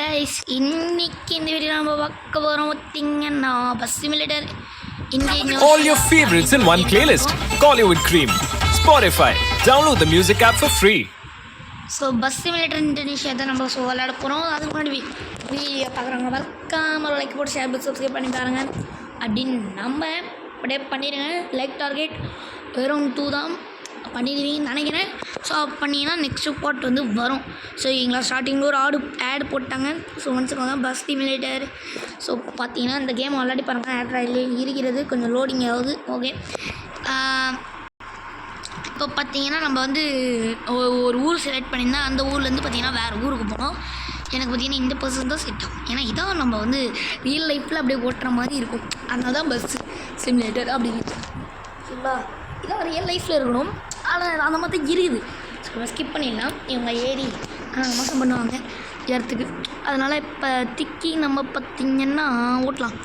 Guys இன்னைக்கு இந்த video நம்ம பார்க்க போகிறோம் பார்த்தீங்கன்னா bus simulator All your favorites in one playlist. Collywood Cream. Spotify. Download the music app for free. So bus simulator Indonesia தான் நம்ம விளையாட போகிறோம். அதுக்கு முன்னாடி வீடியோ பார்க்குறவங்க மறக்காம லைக் போட்டு ஷேர் பண்ணி சப்ஸ்கிரைப் பண்ணி பாருங்க அப்படின்னு நம்ம அப்படியே பண்ணிடுங்க. லைக் டார்கெட் வெறும் 2 தான் பண்ணிடுவீங்கன்னு நினைக்கிறேன். ஸோ பண்ணிங்கன்னா நெக்ஸ்ட்டு பார்ட் வந்து வரும். ஸோ எங்களை ஸ்டார்டிங்கில் ஒரு ஆட் போட்டாங்க. ஸோ வந்துச்சுக்கோங்க பஸ் சிமுலேட்டர். ஸோ பார்த்தீங்கன்னா இந்த கேம் ஆல்ரெடி பாருங்கள் ஆட் இருக்கிறது, கொஞ்சம் லோடிங் ஆகுது. ஓகே, இப்போ பார்த்தீங்கன்னா நம்ம வந்து ஒரு ஊர் செலக்ட் பண்ணியிருந்தால் அந்த ஊர்லேருந்து பார்த்தீங்கன்னா வேறு ஊருக்கு போனோம். எனக்கு பார்த்தீங்கன்னா இந்த பர்சன் தான் செட் ஆகும். ஏன்னா இதான் நம்ம வந்து ரியல் லைஃப்பில் அப்படியே ஓட்டுற மாதிரி இருக்கும். அதனால தான் பஸ் சிமுலேட்டர் அப்படின்னு சரிங்களா. இதான் ரியல் லைஃப்பில் இருக்கணும், ஆனால் அந்த மாதிரி தான் இருக்குது. ஸோ ஸ்கிப் பண்ணிடலாம். இவங்க ஏறி மோசம் பண்ணுவாங்க ஏறத்துக்கு. அதனால் இப்போ திக்கி நம்ம பார்த்திங்கன்னா ஓட்டலாம்.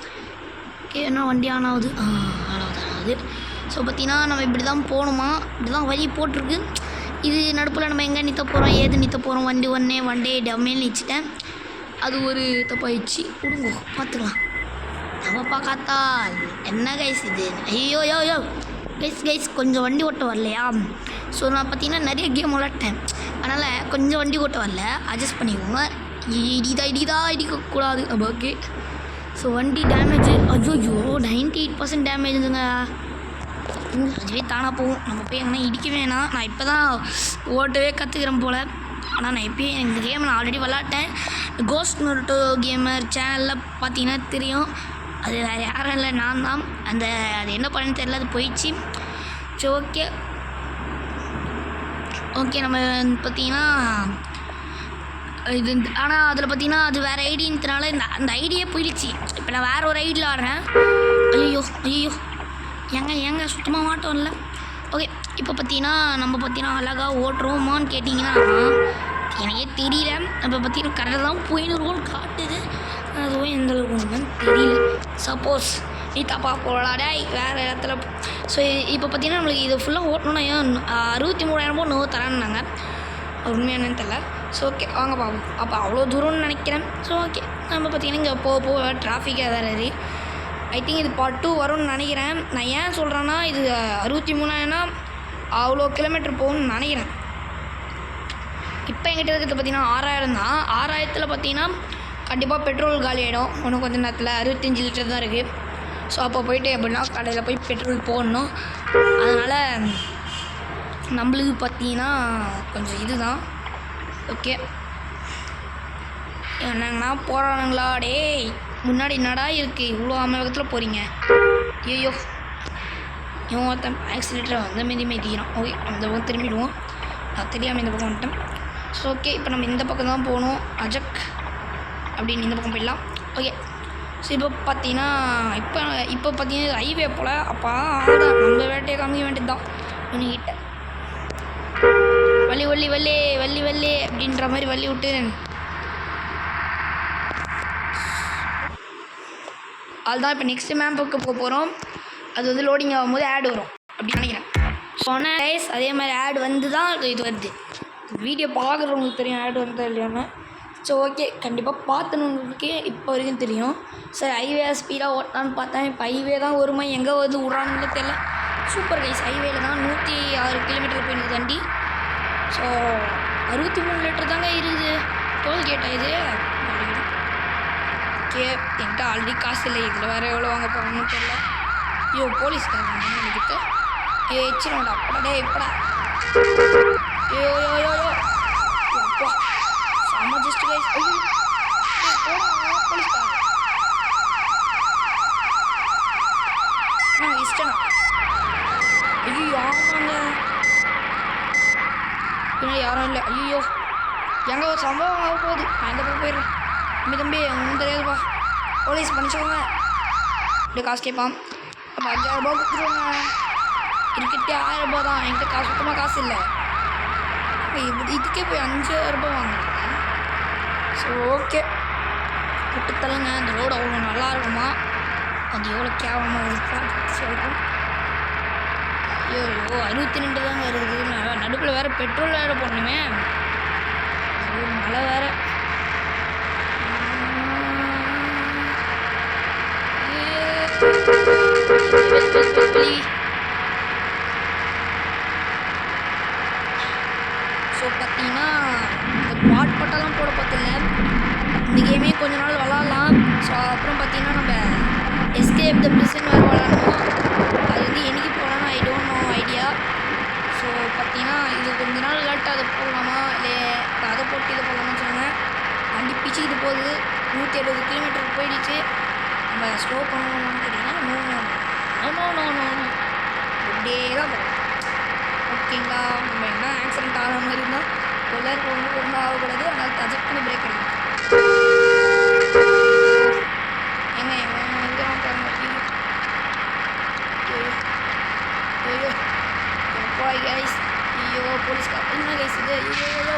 ஓகே, என்ன வண்டி ஆனாவது ஆனாவது. ஸோ பார்த்திங்கன்னா நம்ம இப்படி தான் போகணுமா, இப்படி தான் வழி போட்டிருக்கு. இது நடுப்பில் நம்ம எங்கே நிற்க போகிறோம், ஏது நிற்க போகிறோம், வண்டி ஒன் டே டம்மையில் நினச்சிட்டேன். அது ஒரு தப்பாயிடுச்சு, விடுங்கோ பார்த்துக்கலாம். நம்ம பார்க்காத்தா என்ன கைஸ் இது. ஐயோ யோ யோ கைஸ் கொஞ்சம் வண்டி ஓட்ட வரலையா. ஸோ நான் பார்த்தீங்கன்னா நிறைய கேம் விளாட்டேன், அதனால் கொஞ்சம் வண்டி ஓட்ட வரல, அட்ஜஸ்ட் பண்ணிக்கோங்க. இடிக்கக்கூடாது. ஓகே, ஸோ வண்டி டேமேஜ். ஐயோ 98% டேமேஜுங்க. அதுவே தானாக போகும். நம்ம போய் எங்கன்னா இடிக்க வேணாம். நான் இப்போ தான் ஓட்டவே கற்றுக்கிறேன் போல். ஆனால் நான் எப்பயும் இந்த கேம் நான் ஆல்ரெடி விளாட்டேன். கோஸ்ட் நருட்டோ கேமர் சேனலில் பார்த்தீங்கன்னா தெரியும். அது வேறு யாரும் இல்லை, நான் தான். அது என்ன பண்ணு தெரியல, அது போயிடுச்சு. சரி ஓகே நம்ம பார்த்தீங்கன்னா இது ஆனால் அதில் பார்த்தீங்கன்னா அது வேறு ஐடின்றனால அந்த ஐடியே போயிடுச்சு. இப்போ நான் வேறு ஒரு ஐடியில் ஆடுறேன். ஐயோ ஏங்க சுத்தமாக மாட்டோம் இல்லை. ஓகே, இப்போ பார்த்தீங்கன்னா நம்ம பார்த்தீங்கன்னா அழகாக ஓட்டுறோமான்னு கேட்டிங்கன்னா எனக்கே தெரியல. இப்போ பார்த்தீங்கன்னா கரெக்டாக தான் போயின்னு இருக்கும்னு காட்டுது, அதுவும் எந்த அளவுக்கு ஒன்றுன்னு தெரியல. சப்போஸ் நீ தப்பாக போகலாடா வேறு இடத்துல. ஸோ இப்போ பார்த்தீங்கன்னா நம்மளுக்கு இது ஃபுல்லாக ஓட்டணுன்னா 63,000 நோ தரான்னாங்க. உண்மையானு தெரில. ஸோ ஓகே வாங்க பார்ப்போம். அப்போ அவ்வளோ தூரம்னு நினைக்கிறேன். ஸோ ஓகே, நம்ம பார்த்தீங்கன்னா இங்கே போக டிராஃபிக்காக வேறு. ஐ திங்க் இது பார்ட் 2 வரும்னு நினைக்கிறேன். நான் ஏன் சொல்கிறேன்னா இது 63,000 அவ்வளோ கிலோமீட்டர் போகணும்னு நினைக்கிறேன். இப்போ என்கிட்ட இருக்கிறது பார்த்தீங்கன்னா 6,000 தான். 6,000 பார்த்தீங்கன்னா கண்டிப்பாக பெட்ரோல் காலி ஆகிடும். இன்னும் கொஞ்சம் நேரத்தில் 65 லிட்டர் தான் இருக்குது. ஸோ அப்போ போய்ட்டு எப்படின்னா கடையில் போய் பெட்ரோல் போடணும். அதனால் நம்மளுக்கு பார்த்தீங்கன்னா கொஞ்சம் இது தான். ஓகே, என்னங்கண்ணா போகிறானுங்களா டேய், முன்னாடி என்னடா இருக்குது இவ்வளோ வேகத்தில் போகிறீங்க. ஐயோ இவன் ஒருத்தன் ஆக்சிலேட்டரை வந்து மிதிக்கிறான். ஓகே, அந்த பக்கம் திரும்பிடுவோம். நான் தெரியாமல் இந்த பக்கம் வந்துட்டேன். ஸோ ஓகே, இப்போ நம்ம இந்த பக்கம் தான் போகணும். அஜக் அப்படின்னு இந்த பக்கம் போயிடலாம். ஓகே, ஸோ இப்போ பார்த்தீங்கன்னா இப்போ பார்த்தீங்கன்னா ஹைவே போல். அப்போ ஆதான் நம்ம வேட்டையை காமிக்க வேண்டியது தான் இவனுக்கிட்ட. வள்ளி அப்படின்ற மாதிரி வள்ளி விட்டு அதுதான் இப்போ நெக்ஸ்ட்டு மேம்புக்கு போக போகிறோம். அது வந்து லோடிங் ஆகும்போது ஆட் வரும் அப்படின்னு நினைக்கிறேன். சொன்னேன் கைஸ், அதே மாதிரி ஆட் வந்து தான் இது வருது. வீடியோ பார்க்குறவங்களுக்கு தெரியும் ஆட் வந்தா இல்லையான்னு. ஸோ ஓகே, கண்டிப்பாக பார்த்தணுங்களுக்கு இப்போ வரைக்கும் தெரியும். சார் ஹைவே ஸ்பீடாக ஓட்டலான்னு பார்த்தேன். இப்போ ஹைவே தான் வருமா எங்கே வந்து விட்றானுன்னு தெரியல. சூப்பர் கைஸ், ஹைவேல தான் 106 கிலோமீட்டர் போயிருக்கு வண்டி. ஸோ 63 லிட்டர் தாங்க இருக்குது. டோல் கேட்டா இது. ஓகே, என்கிட்ட ஆல்ரெடி காசு இல்லை. இதில் வேறு எவ்வளோ வாங்க போகணும்னு தெரியல. ஐயோ போலீஸ்காரங்க நினைக்கிட்டு எச்சிரோடா அப்படா இப்படா. ஐயோ அப்பா செம்ம ஜஸ்ட் கைஸ். போலீஸ்காரங்க இஷ்டனா. ஐயோ ஆமாங்க, பின்னாடி யாரும் இல்லை. ஐயோ எங்கே ஒரு சம்பவம் ஆக போகுது. நான் இந்த பக்கம் போயிடுறேன். தம்பி ஒன்றும் தெரியாதுப்பா, போலீஸ் பண்ணிச்சுக்கோங்க. இப்படி காசு கேட்பான். அப்போ 5,000 ரூபா கொடுத்துருவாங்க. இருக்கிட்டே 1000 ரூபா தான். என்கிட்ட காசு சுத்தமாக காசு இல்லை. இதுக்கே போய் 5,000 ரூபா வாங்கிட்டேன். ஸோ ஓகே, விட்டுத்தலங்க. அந்த ரோடு அவ்வளோ நல்லா இருக்குமா, அது எவ்வளோ கேவலமாக இருக்கு சொல்கிறேன். ஐயோ 62 தாங்க இருக்குது. நடுப்பில் வேறு பெட்ரோல் வேறு போடணுமே. மழை வேறு. பிடிச்சிக்கிட்டு போகுது. 170 கிலோமீட்டருக்கு போயிடுச்சு. நம்ம ஸ்லோ பண்ணணும்னு கேட்டிங்கன்னா no no no no no இப்படியே தான் போகும். ஓகேங்களா, நம்ம என்ன ஆக்சிடென்ட் ஆகிற மாதிரி இருந்தால் எல்லாருக்கும் ஒன்றும் ஆகக்கூடாது. அதனால் தஜக்குன்னு பிரேக் அடிக்கும். ஏங்க இதுதான் பாருங்க. ஐயோ எப்பா கைஸ், ஐயோ போலீஸ்கார் என்ன கைஸ் இது, ஐயோ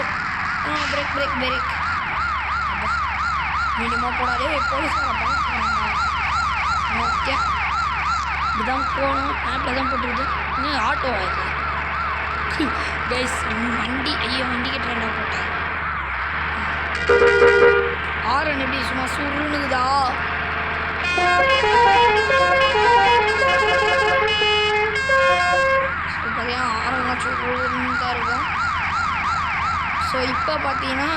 பிரேக் பிரேக் பிரேக் மீடியமாக போடாதே போலீஸ்கார. ஓகே இப்படிதான் போகணும். ஆப்பில் தான் போட்டுருது. இன்னும் ஆட்டோ ஆயிடுது கைஸ். வண்டி ஐயோ வண்டி கட்டுறேன்டா போட்டேன். ஆரன் எப்படி சும்மா சுருணுக்குதா. பார்த்தீங்கன்னா ஆரன்லாம் சுருன்னு தான் இருக்கும். ஸோ இப்போ பார்த்தீங்கன்னா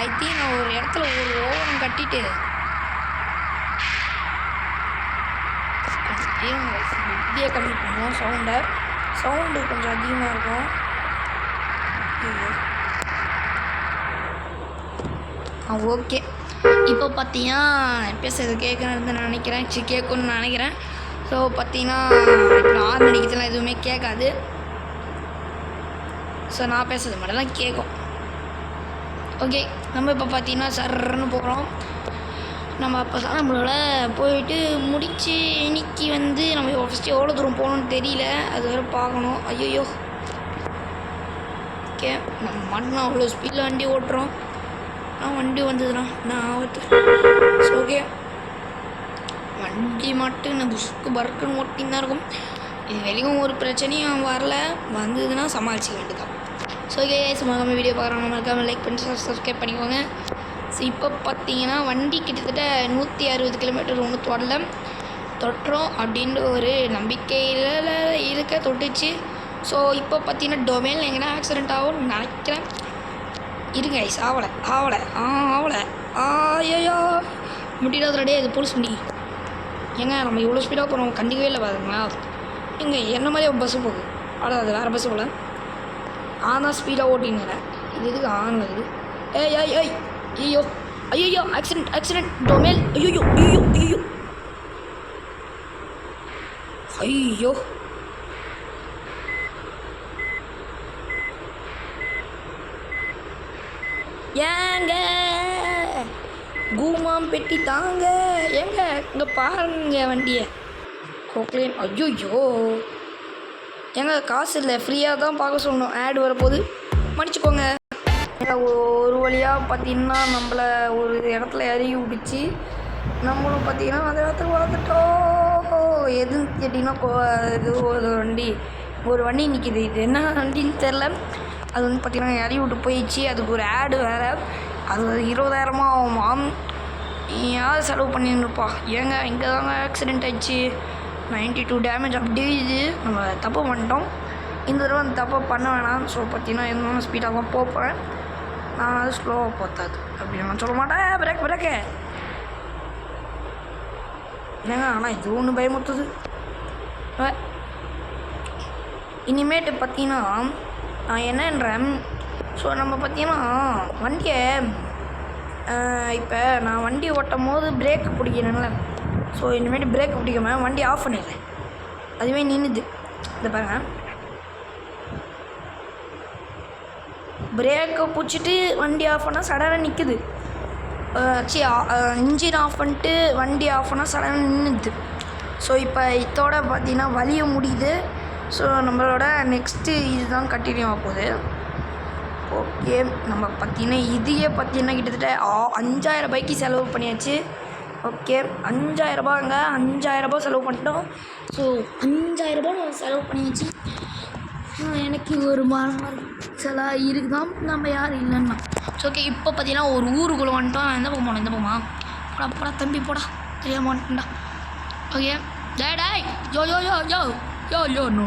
ஐ திங்க் நான் ஒரு இடத்துல ஒரு ஓவரம் கட்டிட்டு இப்படியே கம்மி பண்ணுவோம். சவுண்டு கொஞ்சம் அதிகமாக இருக்கும். ஓகே இப்போ பார்த்தீங்கன்னா பேசுறது கேட்கணுன்னு நினைக்கிறேன். கேட்கணுன்னு நினைக்கிறேன். ஸோ பார்த்தீங்கன்னா இப்போ ஆறு மணிக்கெலாம் எதுவுமே கேட்காது. ஸோ நான் பேசுறது மட்டும் தான் கேட்கும். ஓகே நம்ம இப்போ பார்த்தீங்கன்னா சர்ன்னு போகிறோம். நம்ம அப்போ தான் நம்மளோட போயிட்டு முடித்து இன்னைக்கு வந்து நம்ம ஃபஸ்ட்டு எவ்வளோ தூரம் போகணுன்னு தெரியல. அது வேறு பார்க்கணும். ஐயோ ஓகே நம்ம மட்டும் அவ்வளோ ஸ்பீடில் வண்டி ஓட்டுறோம். வண்டி வந்ததுண்ணா நான் ஆபத்து. ஸோ ஓகே வண்டி மட்டும் நான் புஷ்க்கு பறக்குன்னு ஓட்டின்னு தான் இருக்கும். இது வரைக்கும் ஒரு பிரச்சனையும் வரல. வந்ததுன்னா சமாளிச்சிக்க வேண்டியதான். ஸோ ஓகே மறக்காமல் வீடியோ பார்க்குறவங்க மறக்காமல் லைக் பண்ணி சப்ஸ்கிரைப் பண்ணிக்கோங்க. ஸோ இப்போ பார்த்தீங்கன்னா வண்டி கிட்டத்தட்ட 160 கிலோமீட்டர் ஒன்று தொட்டுறோம் அப்படின்ற ஒரு நம்பிக்கையில் இருக்க தொட்டுச்சு. ஸோ இப்போ பார்த்தீங்கன்னா டொமைனில் எங்கன்னா ஆக்சிடெண்ட் ஆகும்னு நினைக்கிறேன். இருங்க ஐஸ் ஆவலை ஐயோ முடியாதுடே. அது போலீஸ் வண்டி. ஏங்க நம்ம இவ்வளோ ஸ்பீடாக போகிறோம் கண்டிக்கவே இல்லை பாருங்களா. எங்க என்ன மாதிரியே பஸ்ஸு போகுது. ஆனால் அது வேறு பஸ்ஸு போல். தான் ஸ்பீடாக ஓட்டினுறேன். இது எதுக்கு ஆனது. ஏய் ஐயோ ஆக்சிடென்ட் டொமைல். ஐயோ ஏங்க கூமாம் பெட்டி தாங்க. ஏங்க இங்கே பாருங்க வண்டியை கோக்லேன். ஐயோ ஏங்க காசு இல்லை, ஃப்ரீயாக தான் பார்க்க சொல்லணும். ஆட் வரப்போகுது மன்னிச்சுக்கோங்க. ஒரு வழியாக பார்த்தீங்கன்னா நம்மளை ஒரு இடத்துல இறங்கி விட்டுச்சு. நம்மளும் பார்த்தீங்கன்னா அந்த இடத்துல வந்துட்டோம். எதுன்னு கேட்டிங்கன்னா இது ஒரு வண்டி நிற்கிது. இது என்ன வண்டின்னு தெரில. அது வந்து பார்த்திங்கன்னா இறங்கி விட்டு போயிடுச்சு. அதுக்கு ஒரு ஆடு வேறு. அது 20,000 ஆகும். யார் செலவு பண்ணிருப்பா. ஏங்க இங்கே தாங்க ஆக்சிடெண்ட் ஆயிடுச்சு. 92 டேமேஜ். அப்படியே இது நம்ம தப்பு பண்ணிட்டோம். இந்த தடவை அந்த தப்பை பண்ண வேணாம். ஸோ பார்த்தீங்கன்னா எதுவும் ஸ்பீடாக தான் போகிறேன். நான் அது ஸ்லோவாக போத்தாது அப்படின்னு நான் சொல்ல மாட்டேன். பிரேக்கு ஏங்க ஆனால் இது ஒன்று பயமுறுத்துது. இனிமேட்டு பார்த்தீங்கன்னா நான் என்னன்றேன். ஸோ நம்ம பார்த்தீங்கன்னா வண்டியை இப்போ நான் வண்டி ஓட்டும் போது பிரேக் பிடிக்கணும்ல. ஸோ இனிமேட்டு பிரேக் பிடிக்காம வண்டி ஆஃப் பண்ணிடுறேன். அதுவே நின்றுது. இந்த பாருங்க பிரேக்கை பிடிச்சிட்டு வண்டி ஆஃப் பண்ணால் சடனாக நிற்குது. இன்ஜின் ஆஃப் பண்ணிட்டு வண்டி ஆஃப் பண்ணால் சடனாக நின்றுது. ஸோ இப்போ இதோட பார்த்தீங்கன்னா வலிய முடியுது. ஸோ நம்மளோட நெக்ஸ்ட்டு இதுதான் கண்டினியூ ஆக போகுது. ஓகே நம்ம பார்த்தீங்கன்னா இதையே பார்த்தீங்கன்னா கிட்டத்தட்ட 5,000 ரூபாய்க்கு செலவு பண்ணியாச்சு. ஓகே 5,000 ரூபாங்க. 5,000 ரூபா செலவு பண்ணிட்டோம். ஸோ 5,000 ரூபா செலவு பண்ணியாச்சு. எனக்கு ஒரு மனசலாக இருக்குதான். நம்ம யாரும் இல்லைன்னா ஸோ ஓகே இப்போ பார்த்தீங்கன்னா ஒரு ஊருக்குள்ளே வந்துட்டோம். எந்த போகணும் இந்த போமா போடா தம்பி போடா தெரியாம வந்துட்டா. ஓகே டேய் யோ நோ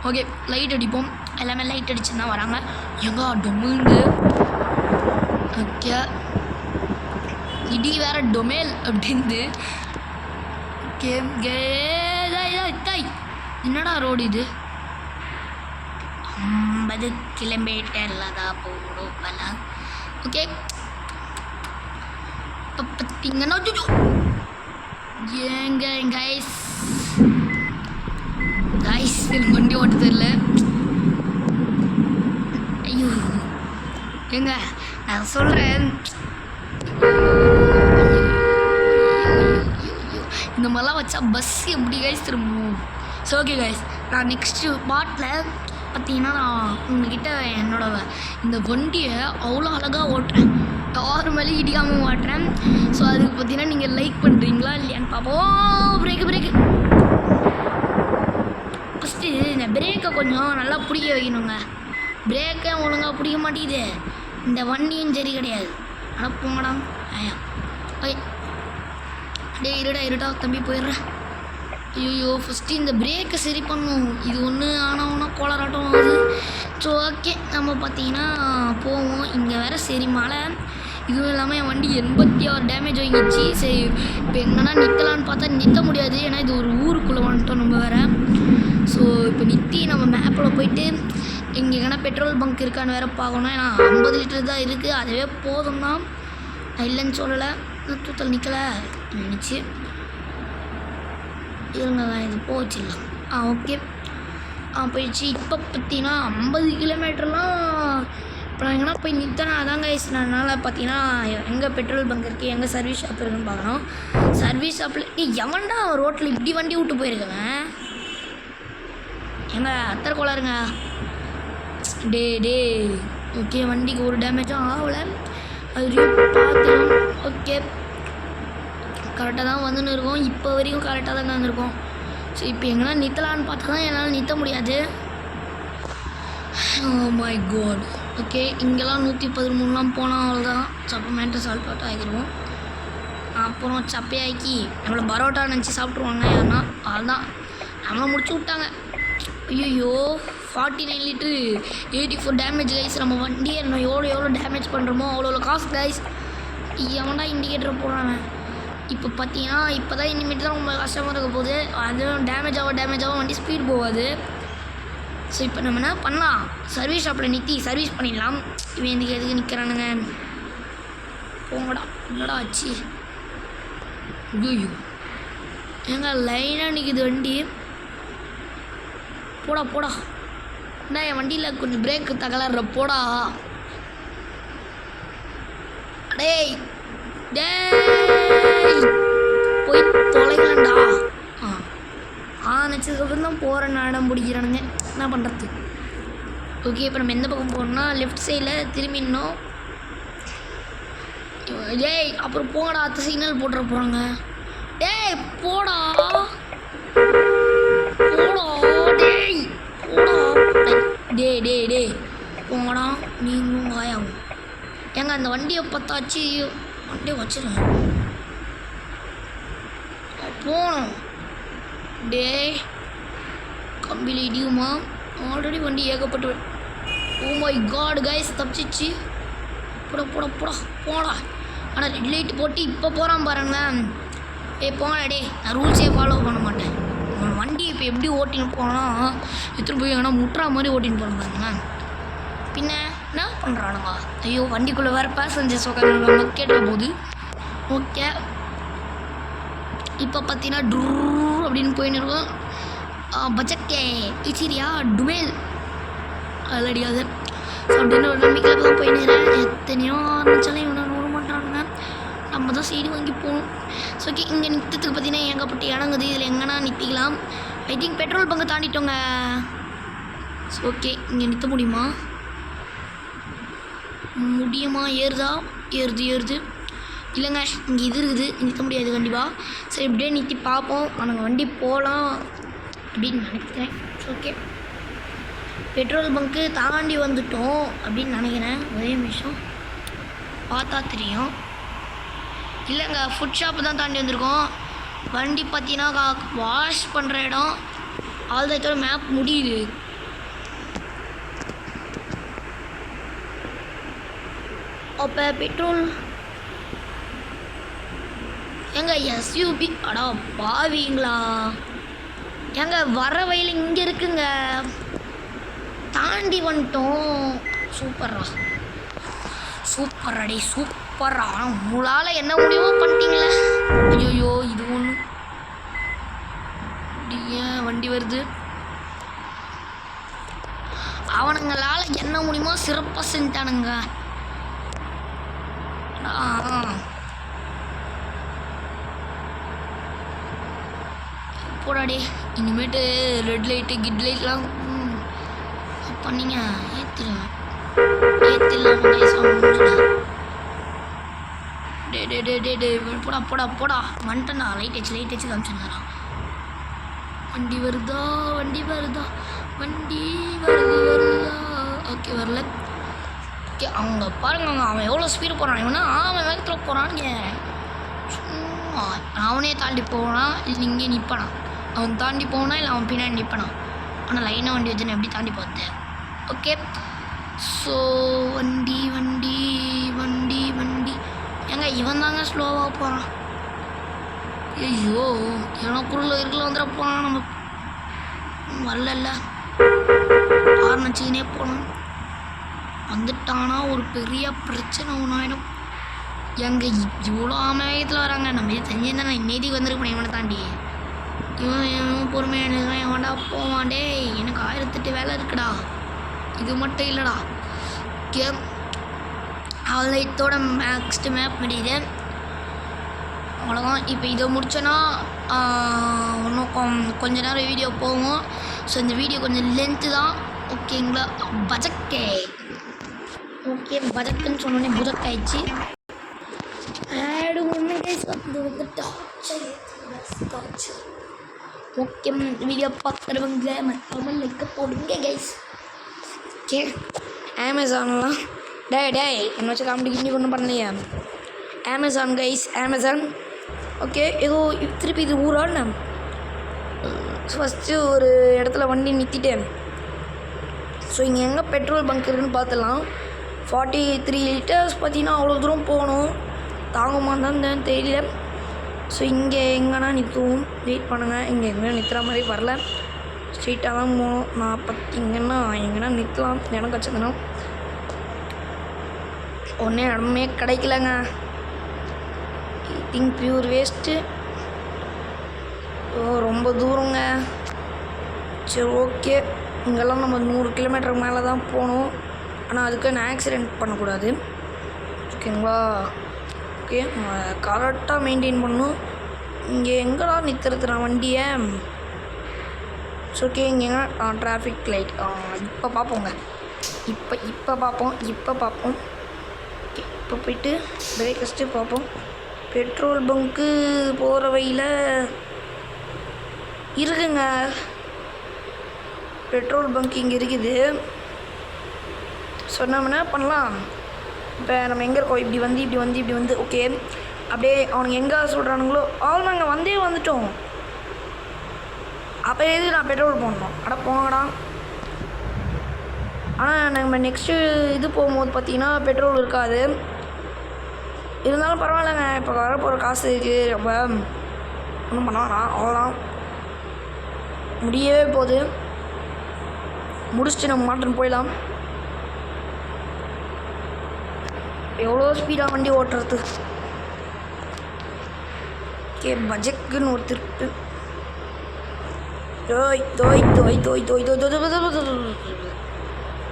ஓகே லைட் அடிப்போம். எல்லாமே லைட் அடிச்சு தான் வராங்க. எங்க டொமில்டு. ஓகே இடி வேற டொமேல் அப்படின்னு. ஓகே தாய் என்னடா ரோடு இது. 50 கிலோமீட்டரில் தான் போகணும். ஓகே இப்போ பார்த்தீங்கன்னா ஏங்க கைஸ் எனக்கு வண்டி ஓட்ட தெரியல. ஐயோ ஏங்க நான் சொல்கிறேன், இந்த மாதிரிலாம் வச்சா பஸ் எப்படி கைஸ் திரும்பும்? ஸோ ஓகே கைஸ், நான் நெக்ஸ்ட்டு பார்ட்டில் பார்த்தீங்கன்னா நான் உங்ககிட்ட என்னோட இந்த வண்டியை அவ்வளோ அழகாக ஓட்டுறேன், யார் மேலே இடிக்காமல் ஓட்டுறேன். ஸோ அதுக்கு பார்த்தீங்கன்னா நீங்கள் லைக் பண்ணுறீங்களா இல்லையான்னு பார்ப்போம். பிரேக்கு ஃபஸ்ட்டு இந்த பிரேக்கை கொஞ்சம் நல்லா பிடிக்க வைக்கணுங்க. பிரேக்கை ஒழுங்காக பிடிக்க மாட்டேங்குது, இந்த வண்டியும் சரி கிடையாது. ஆனால் போங்கடா ஐயா ஓகே டே இருடா தம்பி போயிடுறேன். ஐயோ ஃபஸ்ட்டு இந்த பிரேக்கை சரி பண்ணும், இது ஒன்று ஆனால் கோளாராட்டம் ஆகுது. ஸோ ஓகே நம்ம பார்த்தீங்கன்னா போவோம். இங்கே வேறு சரி மழை, இதுவும் இல்லாமல் என் வண்டி 86 டேமேஜ் வாங்கிடுச்சு. சரி இப்போ எங்கன்னா நிற்கலான்னு பார்த்தா நிற்க முடியாது, ஏன்னா இது ஒரு ஊருக்குள்ளே வந்துட்டோம் நம்ம வேறு. ஸோ இப்போ நிறுத்தி நம்ம மேப்பில் போயிட்டு இங்கே எங்கன்னா பெட்ரோல் பங்க் இருக்கான்னு வேறு பார்க்கணும். ஏன்னா 50 லிட்டர் தான் இருக்குது, அதுவே போதும் தான், நான் இல்லைன்னு சொல்லலை. தூத்தல் நிற்கலை நினச்சி இருங்க, இது போச்சிடலாம். ஓகே போயிடுச்சு. இப்போ பார்த்தீங்கன்னா 50 கிலோமீட்டர்லாம் இப்போ நான் எங்கன்னா போய் நிறுத்தினா அதாங்க அதனால் பார்த்தீங்கன்னா எங்கே பெட்ரோல் பங்க் இருக்குது, எங்கே சர்வீஸ் ஷாப் இருக்குன்னு பார்க்கணும். சர்வீஸ் ஷாப்பில் எவன்டா ரோட்டில் இப்படி வண்டி விட்டு போயிருக்கவன்? எங்க அத்தரை கோளாருங்க. டே ஓகே வண்டிக்கு ஒரு டேமேஜும் ஆகலை, அதுலேயும் பார்த்துக்கலாம். ஓகே கரெக்டாக தான் வந்துன்னு இருக்கோம், இப்போ வரைக்கும் கரெக்டாக தாங்க வந்திருக்கோம். ஸோ இப்போ எங்கன்னா நிறுத்தலான்னு பார்த்தா தான் என்னால் நிறுத்த முடியாது. ஓ மை காட். ஓகே இங்கெல்லாம் 113 போனால் அவ்வளோதான், சப்பை மேட்டர் சால்ட் ஆகிடுவோம். அப்புறம் சப்பையாக்கி நம்மளை பரோட்டா நினச்சி சாப்பிட்ருவாங்க யாருன்னா, அதுதான் நம்மளை முடிச்சு விட்டாங்க. ஐயோ 49 லிட்ரு 84 டேமேஜ் கைஸ். நம்ம வண்டியை நம்ம எவ்வளோ டேமேஜ் பண்ணுறோமோ அவ்வளோ காசு கைஸ். எவன்டா இண்டிகேட்டரை போடுறாங்க. இப்போ பார்த்தீங்கன்னா இப்போ தான் இனிமேட்டு தான் ரொம்ப கஷ்டமாக இருக்க போகுது, அதுவும் டேமேஜ் ஆகும் வண்டி ஸ்பீட் போகாது. ஸோ இப்போ நம்ம என்ன பண்ணலாம், சர்வீஸ் ஷாப்பில் நிறுத்தி சர்வீஸ் பண்ணிடலாம். இவன் எதுக்கு நிற்கிறானுங்க, போங்கடா என்னடா ஆச்சு? ஐயோ ஏங்க லைனாக நிற்குது வண்டி, போடா என்ன என் வண்டியில் கொஞ்சம் பிரேக்கு தகலாடுற போடா. டேய் போய் தொலைங்கடா. நினச்சதுக்கப்புறம் தான் போகிற நாடம் பிடிக்கிறானுங்க, என்ன பண்ணுறது? ஓகே இப்போ நம்ம எந்த பக்கம் போகணும்னா லெஃப்ட் சைடில் திரும்பிடணும். டேய் அப்புறம் போங்கடா, அத்தை சிக்னல் போட்டுற போகிறாங்க. டேய் போடா டே போங்கடா நீங்களும் காயாகும். ஏங்க அந்த வண்டியை பார்த்தாச்சு வண்டியை வச்சிடலாம் போகணும். டே கம்பியில் இடியுமா? ஆல்ரெடி வண்டி ஏகப்பட்டு. ஓ மை காட் கைஸ் தப்பிச்சிச்சு. போடா. ஆனால் ரெட் லைட் போட்டு இப்போ போகிறான் பாருங்களேன். போங்கடா டே, நான் ரூல்ஸே ஃபாலோ பண்ண மாட்டேன். வண்டி இப்போ எப்படி ஓட்டின்னு போனால் எடுத்துகிட்டு போய் ஆனால் முட்டுற மாதிரி ஓட்டின்னு போகணும் பாருங்களேன். பின்ன என்ன பண்ணுறானுங்க? ஐயோ வண்டிக்குள்ளே வேறு பேசஞ்சர்ஸ் உட்காந்து கேட்ட போது. ஓகே இப்போ பார்த்தீங்கன்னா ட்ரூ அப்படின்னு போயின்னு இருக்கோம். பட்ஜெட்டே இச்சிரியா டுமேல் அடியாது. ஸோ அப்படின்னு ஒரு நம்பிக்கையில் தான் போயிடுறேன். எத்தனையோ ஆரம்பிச்சாலும் இவனை நூற மாட்டானுங்க, நம்ம தான் சைடு வாங்கி போகணும். ஸோ ஓகே இங்கே நிறுத்தத்துக்கு பார்த்தீங்கன்னா ஏகப்பட்டு இறங்குது, இதில் எங்கன்னா நிறுத்திக்கலாம். I think petrol bunk தாண்டிட்டோங்க. So okay இங்கே நிறுத்த முடியுமா? ஏறுது இல்லைங்க இங்கே இது இருக்குது, நிறுத்த முடியாது கண்டிப்பாக. சரி இப்படியே நிறுத்தி பார்ப்போம், நாங்கள் வண்டி போகலாம் அப்படின்னு நினைக்கிறேன். ஓகே பெட்ரோல் பங்க்கு தாண்டி வந்துட்டோம் அப்படின்னு நினைக்கிறேன். ஒரே நிமிஷம் பார்த்தா தெரியும். இல்லைங்க ஃபுட் ஷாப்பு தான் தாண்டி வந்திருக்கோம். வண்டி பார்த்தீங்கன்னா வாஷ் பண்ணுற இடம் ஆல்தோட மேப் முடியுது. அப்போ பெட்ரோல் எங்க எஸ்யூபி அடா பாவீங்களா? எங்க வர வயல் இங்கே இருக்குங்க, தாண்டி வந்துட்டோம். சூப்பர்டா சூப்பர் போடுறா. உங்களால் என்ன முடியுமோ பண்ணிட்டீங்களே. ஐயோ இது ஒன்று ஏன் வண்டி வருது. அவனுங்களால் என்ன முடியுமோ சிறப்பாக செஞ்சானுங்க. போடாடி இனிமேட்டு ரெட் லைட்டு கிட் லைட்லாம் பண்ணிங்க ஏற்றிடலாம். டே போடா போடா போடா வந்துட்டேன்டா. லைட் வச்சு காமிச்சுருந்தான். வண்டி வருதா வருதா. ஓகே வரல. ஓகே அவங்க பாருங்க அவன் எவ்வளோ ஸ்பீடு போகிறான். இவனா அவன் வேகத்தில் போகிறான்னு சும்மா அவனே தாண்டி போகிறான். இல்லை இங்கே நிற்பானா. அவன் தாண்டி போனா இல்லை அவன் பின்னாடி நிற்பானா. ஆனால் லைனாக வண்டி வச்சு நான் எப்படி தாண்டி பார்த்தேன். ஓகே ஸோ வண்டி ஏங்க இவன் தாங்க ஸ்லோவாக போகிறான். ஐயோ எனக்குள்ள இருக்கல வந்துட போகிறான். நம்ம வரல ஆரம்பிச்சிக்கினே போகணும். வந்துட்டானா ஒரு பெரிய பிரச்சனை ஒன்றாயிடும். எங்க இவ்வளோ அமேகத்தில் வராங்க. நம்ம இது தெரிஞ்சிருந்தா நான் இன்னைக்கு வந்திருப்பேன். இவனை தாண்டி இவன் பொறுமையாக எவன்டா போவான்டே. எனக்கு 1008 வேலை இருக்குடா. இது மட்டும் இல்லைடா. ஓகே அவ்வளோ இதோட நெக்ஸ்ட் மேப் முடியுது. அவ்வளோதான். இப்போ இதை முடிச்சோன்னா இன்னும் கொஞ்ச நேரம் வீடியோ போகும். ஸோ இந்த வீடியோ கொஞ்சம் லென்த்து தான். ஓகேங்களா. பஜக்கே ஓகே பஜக்குன்னு சொன்னோடனே புஜக்காயிடுச்சு. ஆடு ஒன்று கைஸ் வந்து டார்ச்சர். ஓகே வீடியோ பார்க்குறவங்க மறக்காமல் லைக் போடுங்க கைஸ். ஓகே அமேசான்லாம் டே என்ன வச்சு காமெடி கிண்டி ஒன்றும் பண்ணலையா. Amazon guys Amazon. ஓகே ஏதோ திருப்பி இது ஊரான ஃபஸ்ட்டு ஒரு இடத்துல வண்டி நிறுத்திட்டேன். ஸோ இங்கே எங்கே பெட்ரோல் பங்க் இருக்குன்னு பார்த்துலாம். 43 லிட்டர்ஸ் பார்த்தீங்கன்னா அவ்வளோ தூரம் போகணும். தாங்குமான்னு தான் தெரியல. ஸோ இங்கே எங்கன்னா நிறுத்துவோம். வெயிட் பண்ணுங்கள். இங்கே எங்கேயும் நிறுத்துற மாதிரி வரல. ஸ்ட்ரீட்டாக தான் போகணும். நான் எங்கன்னா நிறுத்தலாம். இடம் கிடச்சதுன்னா ஒன்றே இடமே கிடைக்கலங்க. Eating pure waste. ரொம்ப தூரங்க. சரி ஓகே இங்கெல்லாம் நம்ம 100 கிலோமீட்டருக்கு மேலே தான் போகணும். ஆனால் அதுக்கு நான் ஆக்சிடெண்ட் பண்ணக்கூடாது. ஓகேங்களா. ஓகே கரெக்டாக மெயின்டைன் பண்ணணும். இங்கே எங்கடா நிறுத்துறது நான் வண்டியை. ஸோ ஓகே இங்கேங்க டிராஃபிக் லைட் இப்போ பார்ப்போங்க. இப்போ பார்ப்போம். ஓகே இப்போ போய்ட்டு பிரேக் ஃபஸ்ட்டு பார்ப்போம். பெட்ரோல் பங்க்கு போகிற வழியில் இருக்குங்க. பெட்ரோல் பங்க் இங்கே இருக்குது. ஸோ நம்ம என்ன பண்ணலாம். இப்போ நம்ம எங்கே இருக்கோம். இப்படி வந்து ஓகே அப்படியே அவனுங்க எங்கே சொல்கிறானுங்களோ நாங்கள் வந்துட்டோம். அப்போ எதுக்கு நான் பெட்ரோல் போடணும். அட போங்கடா. ஆனால் நம்ம நெக்ஸ்ட்டு இது போகும்போது பார்த்திங்கன்னா பெட்ரோல் இருக்காது. இருந்தாலும் பரவாயில்லைங்க. இப்போ வரப்போகிற காசு இருக்குது. ரொம்ப ஒன்றும் பண்ண வேணாம். அவ்வளோதான் முடியவே போகுது. முடிச்சுட்டு நம்ம மாட்டுன்னு போயிடலாம். எவ்வளோ ஸ்பீடாக வண்டி ஓட்டுறது. ஓகே பஜக்குன்னு ஒரு திருட்டு.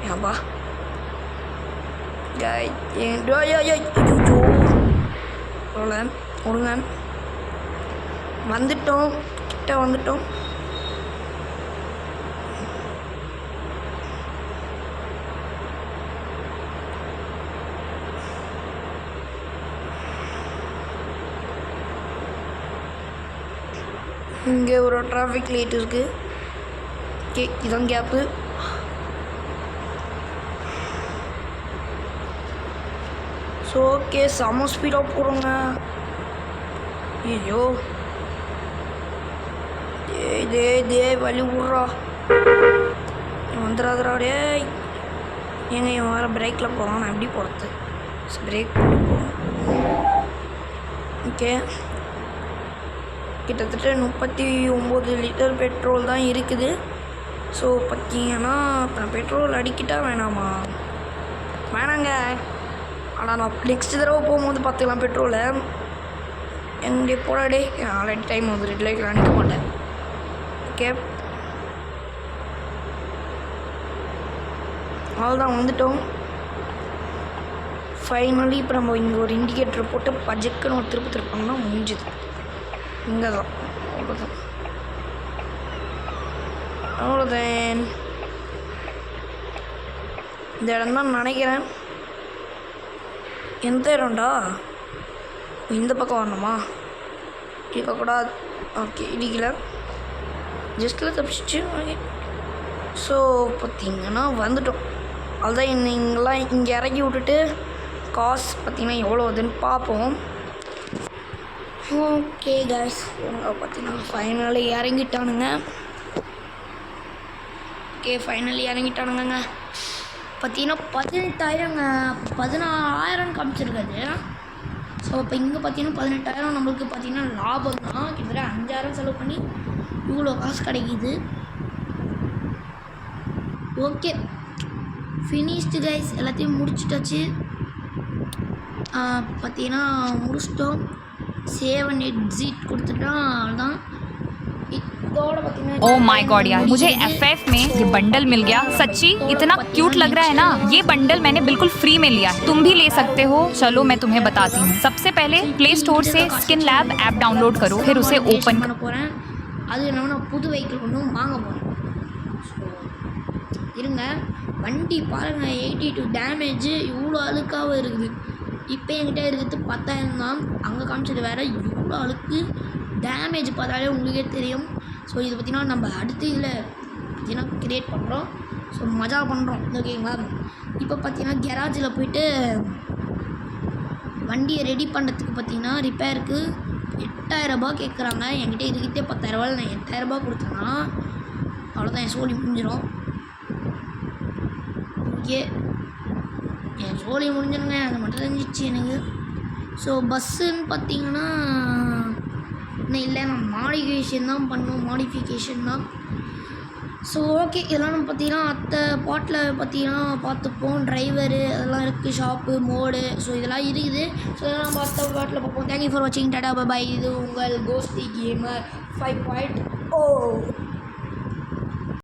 ஏன்பா விடுங்க. வந்துட்டோம் கிட்ட வந்துட்டோம். இங்கே ஒரு டிராஃபிக் லைட் இருக்குது. ஓகே இதான் கேப்பு. ஸோ ஓகே செம்ம ஸ்பீடாக போகிறோங்க. ஐயோ தே வலி விட்றா. வந்துடாதரா டே. ஏங்க இவன் வேறு பிரேக்கில் போகிறான். நான் எப்படி போகிறது. பிரேக் போட்டு போகணும். ஓகே கிட்டத்தட்ட 39 லிட்டர் பெட்ரோல் தான் இருக்குது. ஸோ பார்த்தீங்கன்னா இப்போ நான் பெட்ரோல் அடிக்கிட்டா வேணாமா. வேணாங்க ஆனால் நான் நெக்ஸ்ட் தடவை போகும்போது பார்த்துக்கலாம் பெட்ரோலை. எங்கே போடாடே ஆல்ரெடி டைம் வந்து ரெட் லைட்டில் நிற்க மாட்டேன். ஓகே அவ்வளோதான் வந்துட்டோம் ஃபைனலி. இப்போ நம்ம இங்கே ஒரு இண்டிகேட்டர் போட்டு பஜக்குன்னு ஒரு திருப்பி திருப்போம்னா முடிஞ்சுது. இங்கே தான் அவ்வளோதான். இந்த இடம் தான் நினைக்கிறேன். எந்த இடம்டா? இந்த பக்கம் வரணுமா? இருக்கக்கூடாது. ஓகே இடிக்கல, ஜஸ்ட்டில் தப்பிச்சிச்சு. ஓகே ஸோ பார்த்திங்கன்னா வந்துட்டோம். அதுதான் இங்கெல்லாம் இங்கே இறக்கி விட்டுட்டு காசு பார்த்திங்கன்னா எவ்வளோ வருதுன்னு பார்ப்போம். ஓகே கைஸ் பார்த்திங்கன்னா ஃபைனலி இறங்கிட்டானுங்க. ஓகே ஃபைனலி இறங்கிட்டானுங்க. பார்த்திங்கன்னா 18,000ங்க, 16,000 காமிச்சிருக்காது. ஸோ இப்போ இங்கே பார்த்திங்கன்னா 18,000 நம்மளுக்கு பார்த்திங்கன்னா லாபம் தான். கிட்டத்தட்ட 5,000 செலவு பண்ணி இவ்வளோ காசு கிடைக்கிது. ஓகே ஃபினிஷ்டு கைஸ், எல்லாத்தையும் முடிச்சுட்டாச்சு. பார்த்தீங்கன்னா முடிச்சிட்டோம். சேவ் அண்ட் எக்ஸிட் கொடுத்துட்டா அவ்வளோதான். ओह माय गॉड यार, मुझे FF में ये बंडल मिल गया. सच्ची इतना क्यूट लग रहा है ना. ये बंडल मैंने बिल्कुल फ्री में लिया है, तुम भी ले सकते हो. चलो मैं तुम्हें बताती हूँ. सबसे पहले प्ले स्टोर से स्किन लैब ऐप डाउनलोड करो, फिर उसे ओपन பண்ண போகிறேன். அது இல்லாமல் நான் புது வெஹிக்கிள் ஒன்றும் வாங்க போகிறேன். இருங்க, வண்டி பாருங்கள் 82 டேமேஜு, இவ்வளோ அழுக்காக இருக்குது. இப்போ என்கிட்ட இருக்கிறது 10,000 தான். அங்கே காமிச்சது வேறு. இவ்வளோ அழுக்கு டேமேஜ் பார்த்தாலே உங்களுக்கே தெரியும். ஸோ இது பார்த்திங்கன்னா நம்ம அடுத்து இதில் பார்த்திங்கன்னா க்ரியேட் பண்ணுறோம். ஸோ மஜா பண்ணுறோம். ஓகேங்களா? இப்போ பார்த்திங்கன்னா கெராஜில் போய்ட்டு வண்டியை ரெடி பண்ணுறதுக்கு பார்த்திங்கன்னா ரிப்பேருக்கு 8,000 ரூபாய் கேட்குறாங்க. என்கிட்ட இதுக்கிட்டே 10,000 ரூபாய், நான் 8,000 ரூபாய் கொடுத்தேன்னா அவ்வளோதான், என் சோழி முடிஞ்சிடும். ஓகே என் சோழி முடிஞ்சிருங்க, அது மட்டும் தெரிஞ்சிச்சு எனக்கு. ஸோ பஸ்ஸுன்னு பார்த்திங்கன்னா இன்னும் இல்லை, நான் மாடிஃபிகேஷன் தான். ஸோ ஓகே இதெல்லாம் நம்ம பார்த்திங்கன்னா அத்தை பாட்டில் பார்த்திங்கன்னா பார்த்துப்போம். டிரைவரு அதெல்லாம் இருக்குது, ஷாப்பு மோடு, ஸோ இதெல்லாம் இருக்குது. ஸோ இதெல்லாம் நம்ம அத்தை பாட்டில் பார்ப்போம். தேங்க்யூ ஃபார் வாட்சிங். டாடா பாய். இது உங்கள் கோஸ்டி கேமர் 5.0.